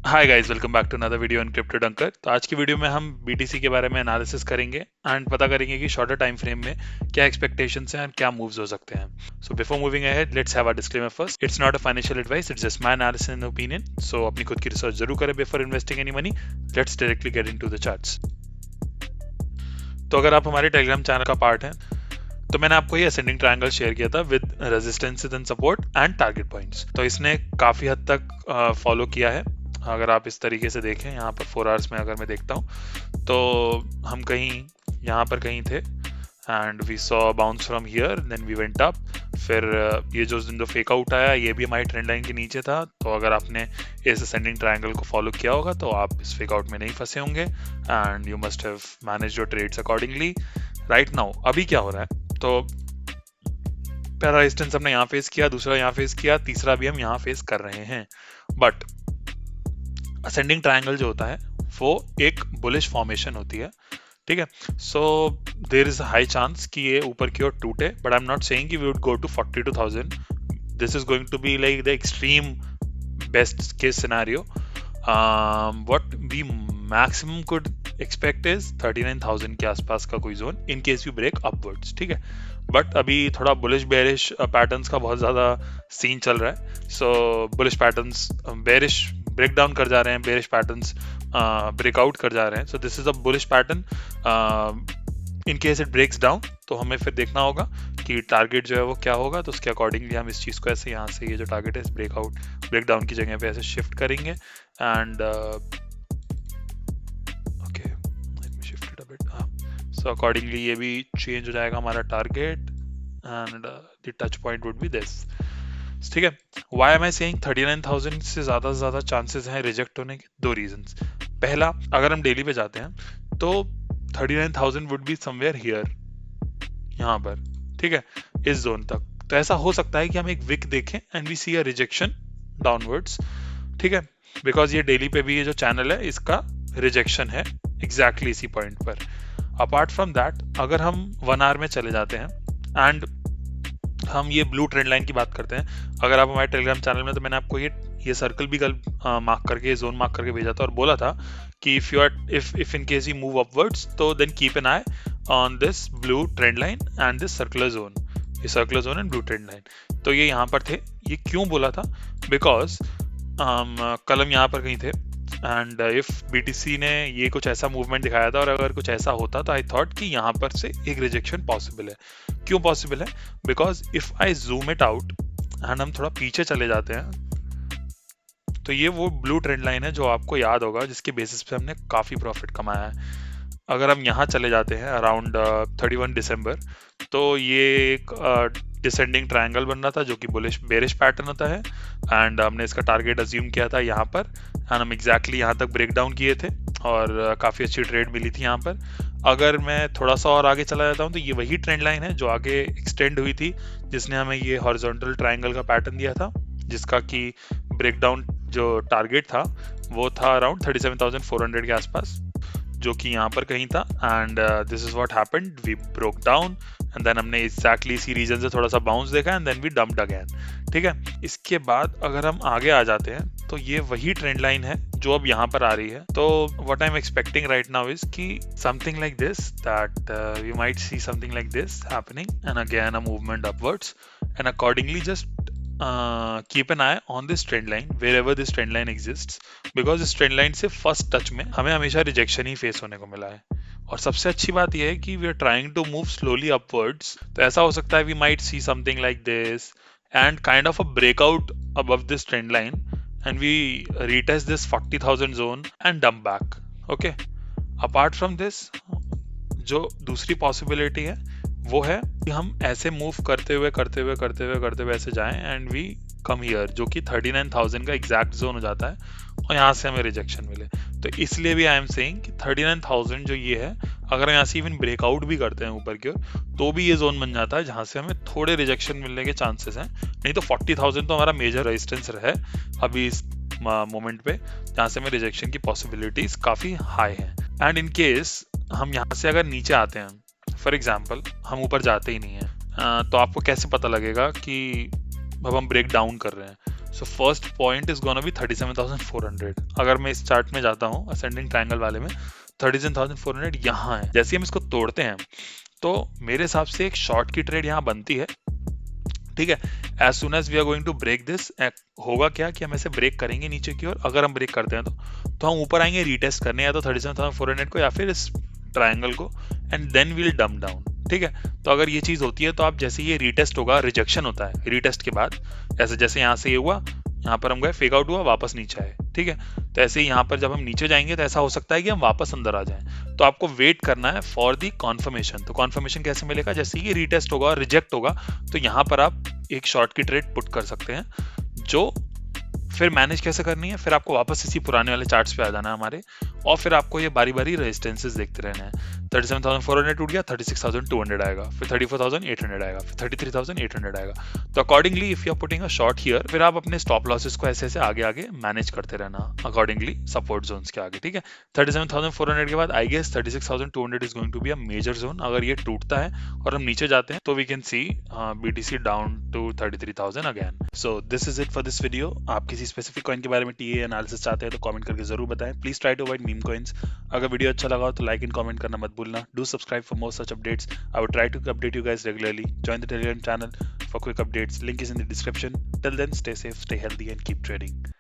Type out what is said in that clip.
Hi guys, welcome back to another video on crypto Dunker. तो आज की video में हम बीटीसी के बारे में एनालिसिस करेंगे एंड पता करेंगे कि शॉर्टर टाइम फ्रेम में क्या एक्सपेक्टेशंस हैं और क्या मूव्स हो सकते हैं। So before moving ahead, let's have a disclaimer first. It's not a financial advice, it's just my analysis and opinion. So अपनी खुद की रिसर्च जरूर करें before investing any money. Let's directly get into the charts. तो अगर आप हमारे Telegram channel का पार्ट हैं तो मैंने आपको ये असेंडिंग ट्रायंगल शेयर किया था with resistances and support and target points. तो इसने काफी हद तक फॉलो किया है। अगर आप इस तरीके से देखें, यहाँ पर 4 आवर्स में अगर मैं देखता हूँ तो हम कहीं यहाँ पर कहीं थे and we saw bounce from here, then we went up. फिर ये जो फेक आउट आया ये भी हमारी ट्रेंड लाइन के नीचे था। तो अगर आपने इस असेंडिंग ट्रायंगल को फॉलो किया होगा तो आप इस फेक आउट में नहीं फंसे होंगे and you must have managed your trades accordingly. Right now अभी क्या हो रहा है, तो पहला रेजिस्टेंस हमने यहाँ फेस किया, दूसरा यहाँ फेस किया, तीसरा भी हम यहाँ फेस कर रहे हैं। बट असेंडिंग ट्रायंगल जो होता है वो एक बुलिश फॉर्मेशन होती है, ठीक है। So there is a high chance कि ये ऊपर की ओर टूटे, but I am not saying कि we would go to 42,000। This is going to be like the extreme best case scenario. What we maximum could expect is 39,000 के आसपास का कोई zone in case you break upwards, ठीक है। But अभी थोड़ा bullish bearish patterns का बहुत ज्यादा सीन चल रहा है। So bullish patterns bearish break down कर जा रहे हैं, बेरिश पैटर्न्स ब्रेकआउट कर जा रहे हैं। So this is a bullish pattern. In case it breaks down तो हमें फिर देखना होगा कि टारगेट जो है वो क्या होगा। तो उसके अकॉर्डिंगली हम इस चीज़ को ऐसे यहाँ से ये जो टारगेट है इस ब्रेकआउट ब्रेक डाउन की जगह पे ऐसे शिफ्ट करेंगे and okay let me shift it a bit. So accordingly ये भी चेंज हो जाएगा हमारा target and the touch point would be this, ठीक है। वाई एम आई सेइंग 39,000 से ज्यादा चांसेस हैं रिजेक्ट होने के? दो रीजंस। पहला, अगर हम डेली पे जाते हैं तो 39,000 वुड बी समवेयर हियर, यहाँ पर, ठीक है, इस जोन तक। तो ऐसा हो सकता है कि हम एक विक देखें and we see a rejection downwards, ठीक है, बिकॉज ये डेली पे भी ये जो चैनल है इसका रिजेक्शन है एग्जैक्टली इसी पॉइंट पर। अपार्ट फ्रॉम दैट, अगर हम 1 आवर में चले जाते हैं एंड हम ये ब्लू ट्रेंड लाइन की बात करते हैं, अगर आप हमारे टेलीग्राम चैनल में, तो मैंने आपको ये सर्कल भी कल मार्क करके, जोन मार्क करके भेजा था और बोला था कि if in case you move upwards तो then keep an eye on this blue trend line and this circular zone, ये circular zone and blue trend line. तो ये यहाँ पर थे। ये क्यों बोला था? बिकॉज कल हम यहाँ पर कहीं थे एंड इफ बीटीसी ने ये कुछ ऐसा मूवमेंट दिखाया था और अगर कुछ ऐसा होता तो आई थॉट कि यहाँ पर से एक रिजेक्शन पॉसिबल है। क्यों पॉसिबल है? Because if I zoom it out and हम थोड़ा पीछे चले जाते हैं तो ये वो ब्लू ट्रेंड लाइन है जो आपको याद होगा, जिसके बेसिस पे हमने काफी प्रॉफिट कमाया है। अगर हम यहाँ चले जाते हैं अराउंड 31 दिसंबर, तो ये एक डिसेंडिंग ट्रायंगल बन रहा था जो कि बुलिश बेरिश पैटर्न होता है एंड हमने इसका टारगेट अज्यूम किया था यहाँ पर एंड हम एग्जैक्टली यहाँ तक ब्रेक डाउन किए थे और काफ़ी अच्छी ट्रेड मिली थी यहाँ पर। अगर मैं थोड़ा सा और आगे चला जाता हूँ तो ये वही ट्रेंड लाइन है जो आगे एक्सटेंड हुई थी, जिसने हमें ये हॉरिजॉन्टल ट्रायंगल का पैटर्न दिया था, जिसका कि ब्रेक डाउन जो टारगेट था वो था अराउंड 37,400 के आसपास, जो कि यहाँ पर कहीं था and this is what happened, we broke down and then हमने एग्जैक्टली इसी रीजन से थोड़ा सा बाउंस देखा and then we dumped again, ठीक है। इसके बाद अगर हम आगे आ जाते हैं तो ये वही ट्रेंड लाइन है जो अब यहाँ पर आ रही है। तो what I am expecting right now is कि something like this, that we might see something like this happening and again a movement upwards and accordingly just keep an eye on this trend line wherever this trend line exists, because इस trend line से first touch में हमें हमेशा rejection ही face होने को मिला है। और सबसे अच्छी बात यह है कि we are trying to move slowly upwards, तो ऐसा हो सकता है we might see something like this and kind of a breakout above this trend line and we retest this 40,000 zone and dump back, okay. Apart from this, जो दूसरी possibility है वो है कि हम ऐसे मूव करते हुए ऐसे जाएं एंड वी कम हियर, जो कि 39,000 का एग्जैक्ट जोन हो जाता है और यहाँ से हमें रिजेक्शन मिले। तो इसलिए भी आई एम सेइंग कि 39,000 जो ये है, अगर यहाँ से इवन ब्रेकआउट भी करते हैं ऊपर की ओर तो भी ये जोन बन जाता है जहाँ से हमें थोड़े रिजेक्शन मिलने के चांसेस हैं। नहीं तो 40,000 तो हमारा मेजर रेजिस्टेंस है अभी इस मोमेंट पे, जहाँ से हमें रिजेक्शन की पॉसिबिलिटीज काफी हाई है। एंड इन केस हम यहाँ से अगर नीचे आते हैं, फॉर एग्जाम्पल हम ऊपर जाते ही नहीं है, तो आपको कैसे पता लगेगा कि अब हम ब्रेक डाउन कर रहे हैं? So first point is gonna be 37,400। अगर मैं इस चार्ट में जाता हूँ असेंडिंग ट्रायंगल वाले में, 37,400 यहाँ है। जैसे ही हम इसको तोड़ते हैं तो मेरे हिसाब से एक शॉर्ट की ट्रेड यहाँ बनती है, ठीक है। As soon as we are going to break this, होगा क्या कि हम ऐसे ब्रेक करेंगे नीचे की ओर। अगर हम ब्रेक करते हैं तो हम ऊपर आएंगे रीटेस्ट करने, या तो 37,400 को या फिर इस ट्रायंगल को, and then we'll dump down, ठीक है। तो अगर ये चीज होती है तो आप जैसे ये रीटेस्ट होगा, रिजेक्शन होता है रीटेस्ट के बाद, ऐसे जैसे यहाँ से ये हुआ, यहाँ पर हम गए, फेक आउट हुआ, वापस नीचे आए, ठीक है। तो ऐसे ही यहाँ पर जब हम नीचे जाएंगे तो ऐसा हो सकता है कि हम वापस अंदर आ जाएं। तो आपको वेट करना है फॉर दी कॉन्फर्मेशन। तो कॉन्फर्मेशन कैसे मिलेगा, जैसे ये रीटेस्ट होगा, रिजेक्ट होगा, तो यहाँ पर आप एक शॉर्ट की ट्रेड पुट कर सकते हैं, जो फिर मैनेज कैसे करनी है, फिर आपको वापस इसी पुराने वाले चार्ट्स पे आ जाना है हमारे, और फिर आपको ये बारी बारी रेजिस्टेंसेस देखते रहना है। 37,400 टूट गया, 36,200 आएगा, फिर 34,800 आएगा, फिर 33,800 आएगा। तो accordingly if you are putting a short here, फिर आप अपने स्टॉप लॉसेस को ऐसे ऐसे आगे आगे मैनेज करते रहना अकॉर्डिंगली सपोर्ट जोन्स के आगे, ठीक है। 37,400 के बाद I guess 36,200 is going to be a major zone. अगर ये टूटता है और हम नीचे जाते हैं तो we can see BTC down to 33,000 again. So this is it for this video. आप किसी स्पेसिफिक कॉइन के बारे में TA एनालिसिस चाहते हैं तो कमेंट करके जरूर बताएं। Please try to avoid meme coins. अगर वीडियो अच्छा लगा हो तो लाइक एंड कमेंट करना मत भूलना। Do subscribe for more such updates. I would try to update you guys regularly. Join the Telegram channel for quick updates. Link is in the description. Till then, stay safe, stay healthy, and keep trading.